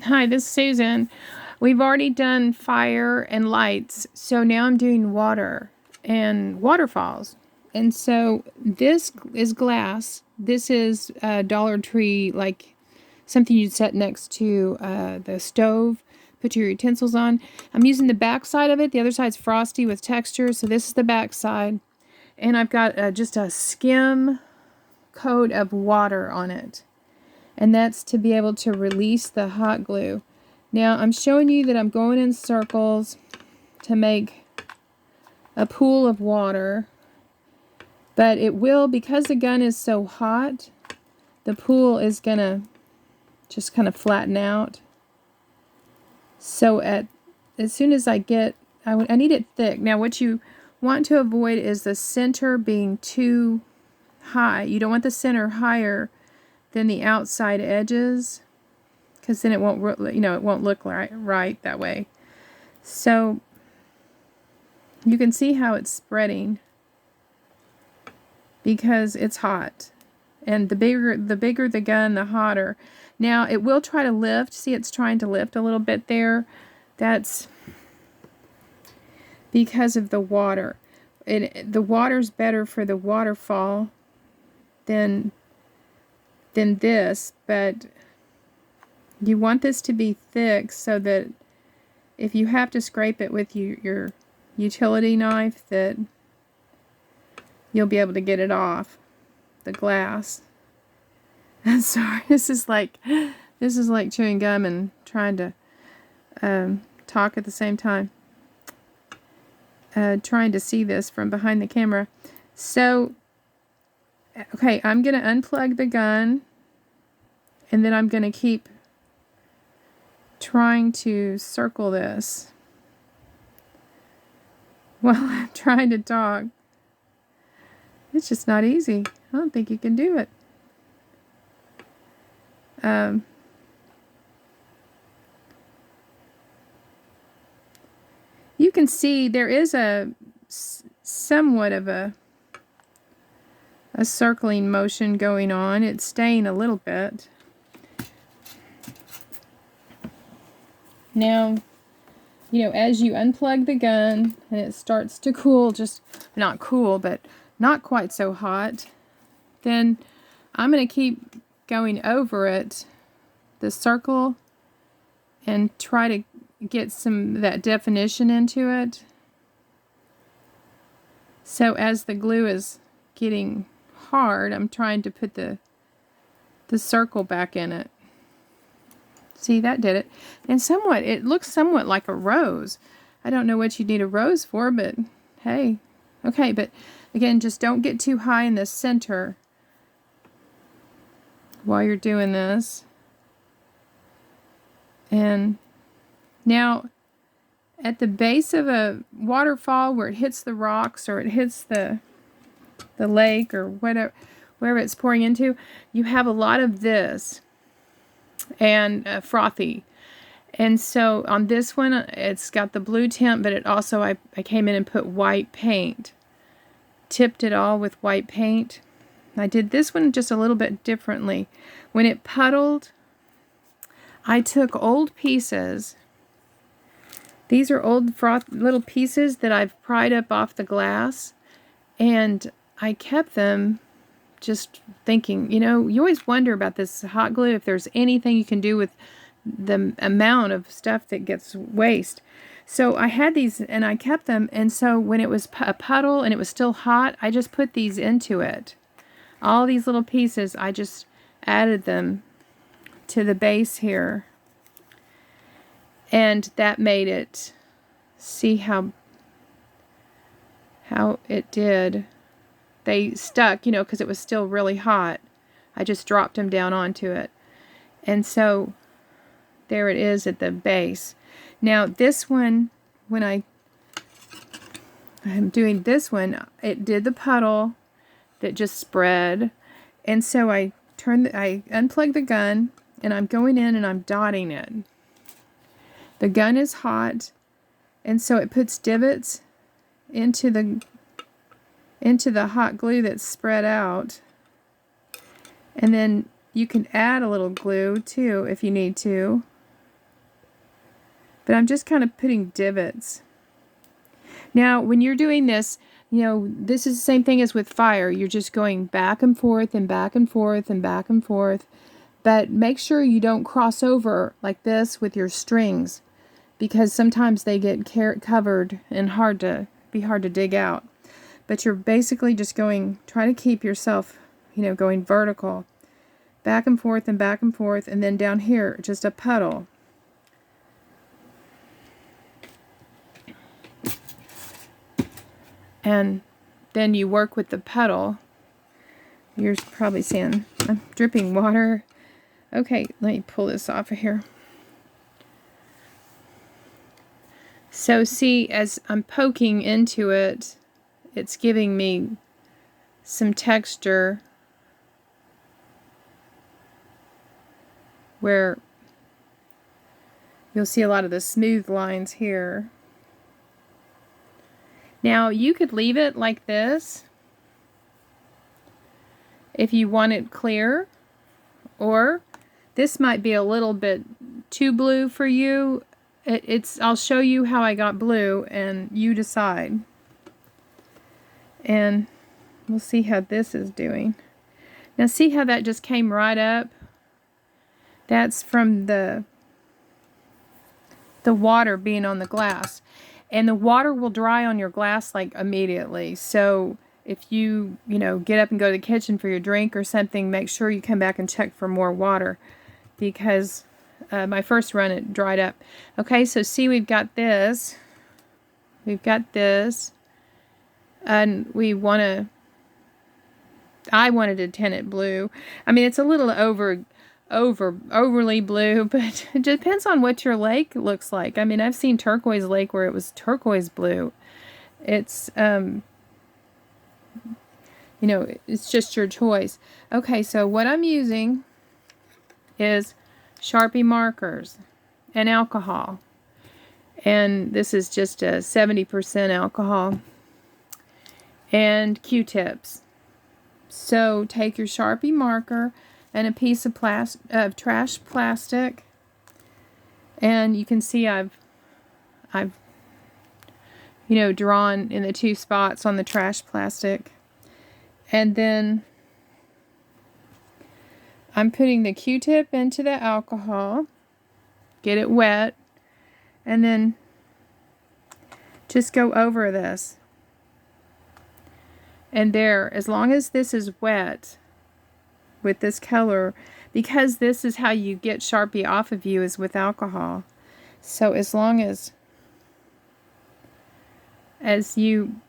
Hi, this is Susan. We've already done fire and lights, so now I'm doing water and waterfalls. And so this is glass. This is a Dollar Tree, like something you'd set next to the stove, put your utensils on. I'm using the back side of it. The other side's frosty with texture, so this is the back side. And I've got just a skim coat of water on it. And that's to be able to release the hot glue. Now I'm showing you that I'm going in circles to make a pool of water, but it will, because the gun is so hot, the pool is gonna just kind of flatten out. So as soon as I get, I need it thick. Now what you want to avoid is the center being too high. You don't want the center higher than the outside edges, because then it won't, it won't look right that way. So you can see how it's spreading because it's hot, and the bigger the gun, the hotter. Now it will try to lift. See, it's trying to lift a little bit there. That's because of the water. The water's better for the waterfall than this, but you want this to be thick so that if you have to scrape it with your utility knife, that you'll be able to get it off the glass. I'm sorry, this is like chewing gum and trying to talk at the same time. Trying to see this from behind the camera. So, okay, I'm going to unplug the gun, and then I'm going to keep trying to circle this while I'm trying to talk. It's just not easy. I don't think you can do it. You can see there is somewhat of a circling motion going on. It's staying a little bit. Now, as you unplug the gun and it starts to cool, just not cool, but not quite so hot, then I'm going to keep going over it, the circle, and try to get some of that definition into it. So as the glue is getting hard, I'm trying to put the circle back in it. See, that did it. And it looks somewhat like a rose. I don't know what you need a rose for, but hey. Okay, but again, just don't get too high in the center while you're doing this. And now, at the base of a waterfall where it hits the rocks or it hits the lake or wherever it's pouring into, you have a lot of this and frothy. And so on this one, it's got the blue tint, but it also, I came in and put white paint. Tipped it all with white paint. I did this one just a little bit differently. When it puddled, I took old pieces. These are old little pieces that I've pried up off the glass, and I kept them just thinking, you always wonder about this hot glue, if there's anything you can do with the amount of stuff that gets waste. So I had these and I kept them, and so when it was a puddle and it was still hot, I just put these into it. All these little pieces, I just added them to the base here. And that made it, see how it did. They stuck, because it was still really hot. I just dropped them down onto it. And so there it is at the base. Now this one, when I'm doing this one, it did the puddle that just spread. And so I unplugged the gun, and I'm going in and I'm dotting it. The gun is hot, and so it puts divots into the hot glue that's spread out. And then you can add a little glue too if you need to. But I'm just kind of putting divots. Now, when you're doing this, you know, this is the same thing as with fire. You're just going back and forth and back and forth and back and forth. But make sure you don't cross over like this with your strings, because sometimes they get covered and hard to dig out. But you're basically just going, try to keep yourself, you know, going vertical, back and forth and back and forth, and then down here, just a puddle. And then you work with the puddle. You're probably seeing I'm dripping water. Okay, let me pull this off of here. So see, as I'm poking into it, it's giving me some texture where you'll see a lot of the smooth lines here. Now, you could leave it like this if you want it clear, or this might be a little bit too blue for you. I'll show you how I got blue, and you decide. And we'll see how this is doing. Now, see how that just came right up? That's from the water being on the glass. And the water will dry on your glass like immediately. So if you get up and go to the kitchen for your drink or something, make sure you come back and check for more water, because my first run it dried up. Okay, so see, we've got this, and I wanted to tint it blue. I mean, it's a little overly blue, but it depends on what your lake looks like. I mean, I've seen turquoise lake where it was turquoise blue. It's it's just your choice. Okay, so what I'm using is Sharpie markers and alcohol, and this is just a 70% alcohol, and Q-tips. So take your Sharpie marker and a piece of trash plastic, and you can see I've drawn in the two spots on the trash plastic, and then I'm putting the Q-tip into the alcohol, get it wet, and then just go over this. And there, as long as this is wet with this color, because this is how you get Sharpie off of you, is with alcohol. So as long as you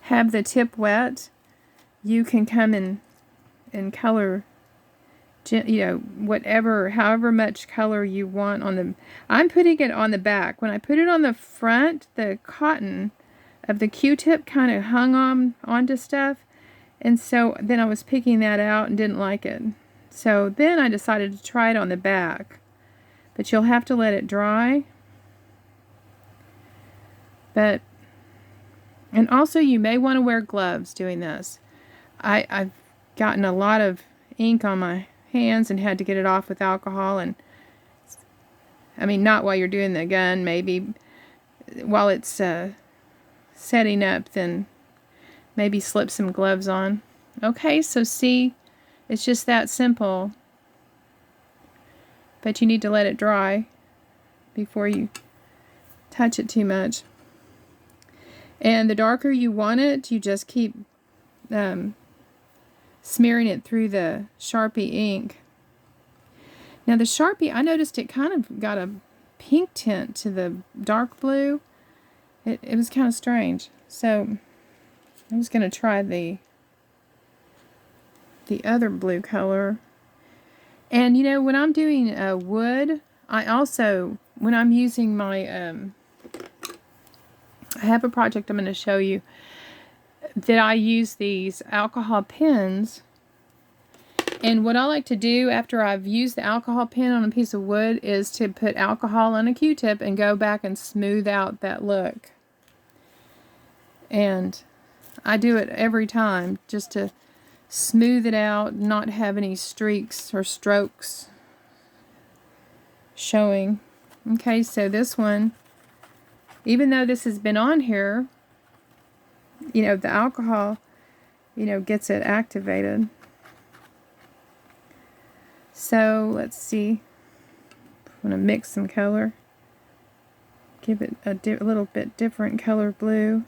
have the tip wet, you can come in and color, however much color you want on the. I'm putting it on the back. When I put it on the front, the cotton of the Q-tip kind of hung onto stuff, and so then I was picking that out and didn't like it. So then I decided to try it on the back, but you'll have to let it dry. And also you may want to wear gloves doing this. I've gotten a lot of ink on my hands and had to get it off with alcohol, and I mean, not while you're doing the gun, maybe while it's setting up, then maybe slip some gloves on. Okay, so see, it's just that simple, but you need to let it dry before you touch it too much. And the darker you want it, you just keep smearing it through the Sharpie ink. Now the Sharpie, I noticed it kind of got a pink tint to the dark blue. It was kind of strange. So I was going to try the other blue color. And when I'm doing wood, I also, when I'm using my, I have a project I'm going to show you that I use these alcohol pens. And what I like to do after I've used the alcohol pen on a piece of wood is to put alcohol on a Q-tip and go back and smooth out that look. And I do it every time just to smooth it out, not have any streaks or strokes. showing. Okay, so this one, even though this has been on here, you know, the alcohol, you know, gets it activated. So let's see. I'm going to mix some color. Give it a little bit different color blue.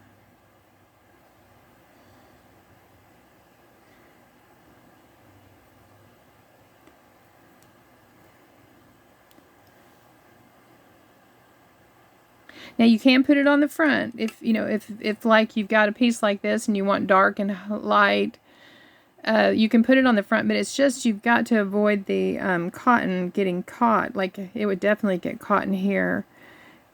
Now you can put it on the front if you know if like you've got a piece like this and you want dark and light. You can put it on the front, but it's just you've got to avoid the cotton getting caught. Like it would definitely get caught in here,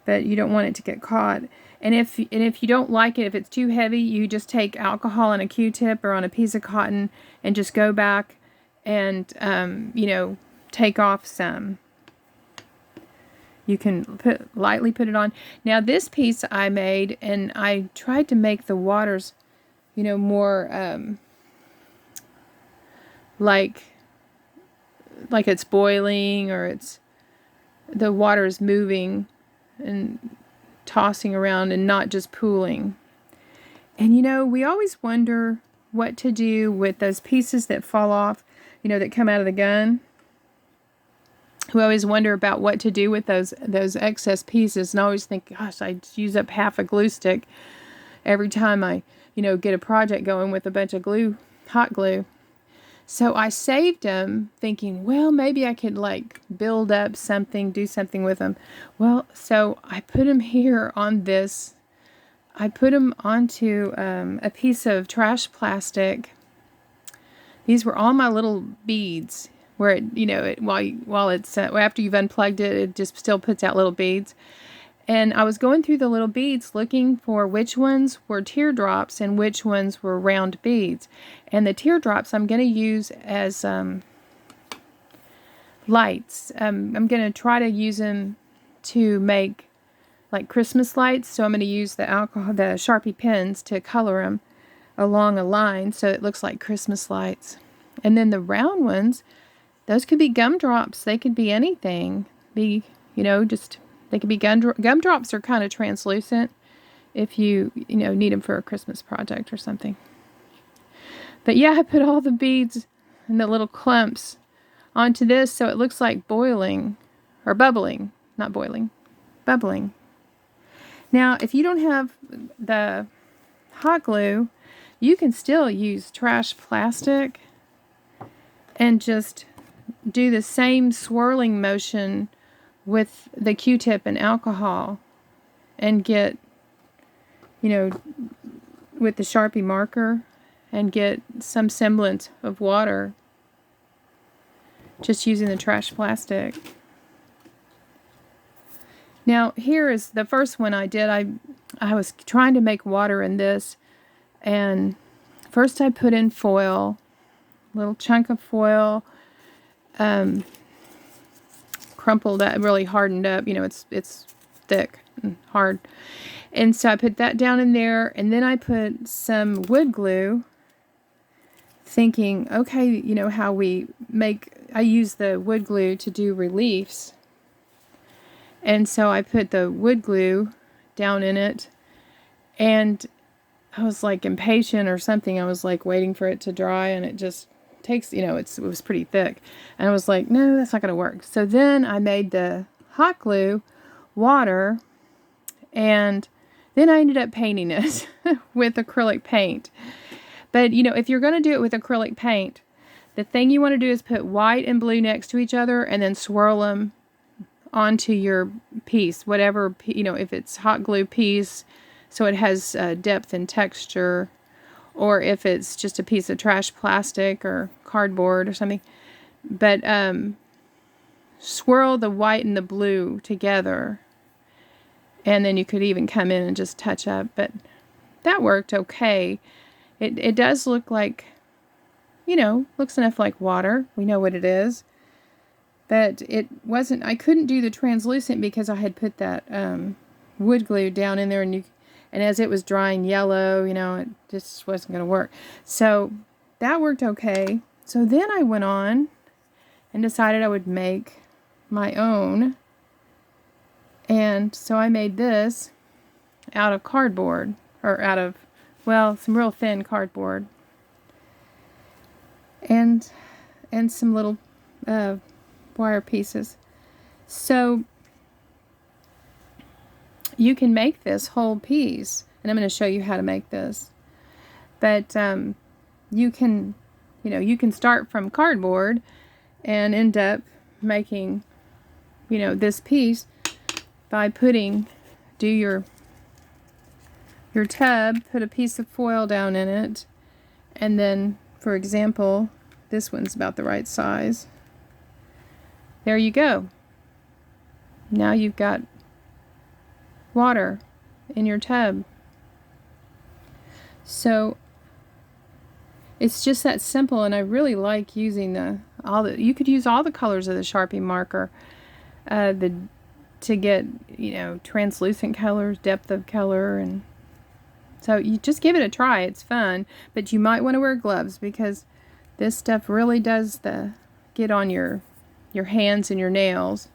but you don't want it to get caught. And if you don't like it, if it's too heavy, you just take alcohol on a Q-tip or on a piece of cotton and just go back and you know, take off some. You can lightly put it on. Now this piece I made, and I tried to make the waters, you know, more like it's boiling, or it's the water is moving and tossing around and not just pooling. And you know, we always wonder what to do with those pieces that fall off, you know, that come out of the gun. We always wonder about what to do with those excess pieces, and I always think, gosh, I use up half a glue stick every time I, you know, get a project going with a bunch of glue, hot glue. So I saved them thinking, well, maybe I could like build up something, do something with them. Well, so I put them here on this. I put them onto a piece of trash plastic. These were all my little beads, where it, you know, it, while it's after you've unplugged it, it just still puts out little beads. And I was going through the little beads looking for which ones were teardrops and which ones were round beads. And the teardrops I'm going to use as lights. I'm going to try to use them to make like Christmas lights. So I'm going to use the Sharpie pens to color them along a line so it looks like Christmas lights. And then the round ones, those could be gumdrops. They could be anything. You know, just they could be gumdrops are kind of translucent if you know, need them for a Christmas project or something. But yeah, I put all the beads and the little clumps onto this so it looks like boiling or bubbling, not boiling, bubbling. Now, if you don't have the hot glue, you can still use trash plastic and just do the same swirling motion with the Q-tip and alcohol and get, you know, with the Sharpie marker and get some semblance of water just using the trash plastic. Now here is the first one I did. I was trying to make water in this, and first I put in foil, a little chunk of foil, crumpled up, really hardened up. You know, it's thick and hard. And so I put that down in there, and then I put some wood glue, thinking, okay, you know how I use the wood glue to do reliefs. And so I put the wood glue down in it, and I was like impatient or something. I was like waiting for it to dry, and it just takes, you know, it was pretty thick. And I was like, no, that's not going to work. So then I made the hot glue water, and then I ended up painting it with acrylic paint. But, you know, if you're going to do it with acrylic paint, the thing you want to do is put white and blue next to each other and then swirl them onto your piece, whatever, you know, if it's hot glue piece, so it has depth and texture, or if it's just a piece of trash plastic or cardboard or something. But swirl the white and the blue together, and then you could even come in and just touch up. But that worked okay. It does look like, you know, looks enough like water. We know what it is. But it wasn't, I couldn't do the translucent because I had put that wood glue down in there, and as it was drying yellow, you know, it just wasn't going to work. So that worked okay. So then I went on and decided I would make my own And so I made this out of cardboard, or out of, well, some real thin cardboard, and some little wire pieces. So you can make this whole piece, and I'm going to show you how to make this. But you can, you can start from cardboard and end up making, this piece by do your tub, put a piece of foil down in it, and then, for example, this one's about the right size. There you go. Now you've got water in your tub. So it's just that simple, and I really like using you could use all the colors of the Sharpie marker to get, translucent colors, depth of color, and so you just give it a try. It's fun, but you might want to wear gloves because this stuff really does get on your hands and your nails.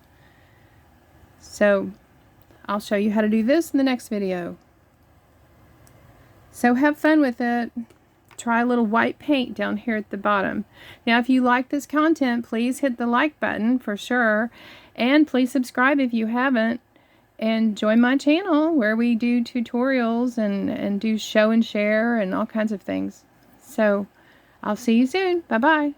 So I'll show you how to do this in the next video. So have fun with it. Try a little white paint down here at the bottom. Now, if you like this content, please hit the like button for sure. And please subscribe if you haven't. And join my channel where we do tutorials and do show and share and all kinds of things. So I'll see you soon. Bye-bye.